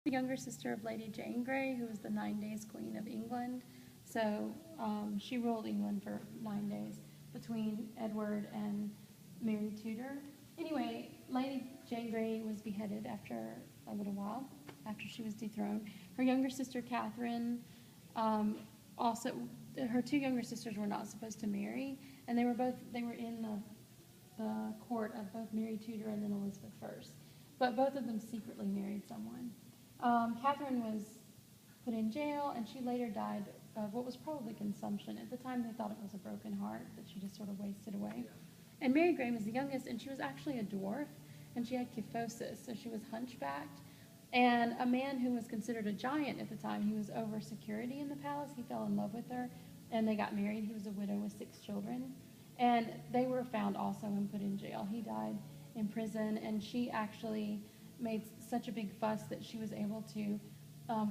The younger sister of Lady Jane Grey, who was the 9 days Queen of England. So she ruled England for 9 days between Edward and Mary Tudor. Anyway, Lady Jane Grey was beheaded after a little while, after she was dethroned. Her younger sister, Catherine, also, her two younger sisters were not supposed to marry, and they were in the court of both Mary Tudor and then Elizabeth I. But both of them secretly married someone. Catherine was put in jail, and she later died of what was probably consumption. At the time, they thought it was a broken heart that she just sort of wasted away. And Mary Grey was the youngest, and she was actually a dwarf, and she had kyphosis, so she was hunchbacked. And a man who was considered a giant at the time, he was over security in the palace. He fell in love with her, and they got married. He was a widow with 6 children. And they were found also and put in jail. He died in prison, and she actually made such a big fuss that she was able to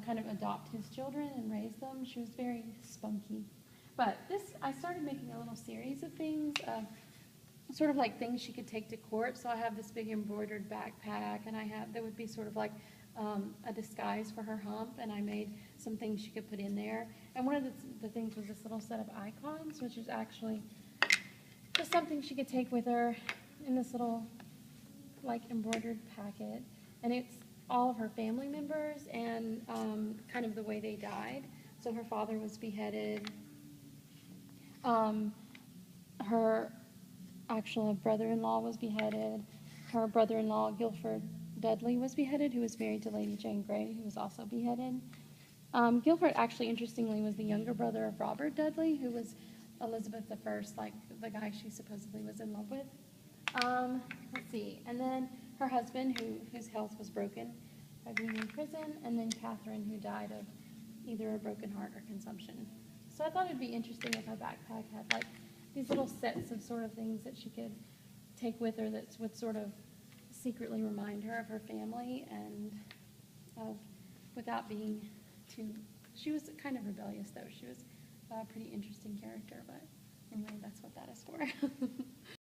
kind of adopt his children and raise them. She was very spunky. But I started making a little series of things, sort of like things she could take to court. So I have this big embroidered backpack, and there would be sort of like a disguise for her hump, and I made some things she could put in there. And one of the things was this little set of icons, which is actually just something she could take with her in this little like embroidered packet. And it's all of her family members and kind of the way they died. So her father was beheaded. Her actual brother-in-law was beheaded. Her brother-in-law, Guilford Dudley, was beheaded, who was married to Lady Jane Grey, who was also beheaded. Guilford, actually, interestingly, was the younger brother of Robert Dudley, who was Elizabeth I, like the guy she supposedly was in love with. Let's see. And then her husband, whose health was broken by being in prison, and then Catherine, who died of either a broken heart or consumption. So I thought it'd be interesting if her backpack had like these little sets of sort of things that she could take with her that would sort of secretly remind her of her family and without being too. She was kind of rebellious, though. She was a pretty interesting character, but anyway, that's what that is for.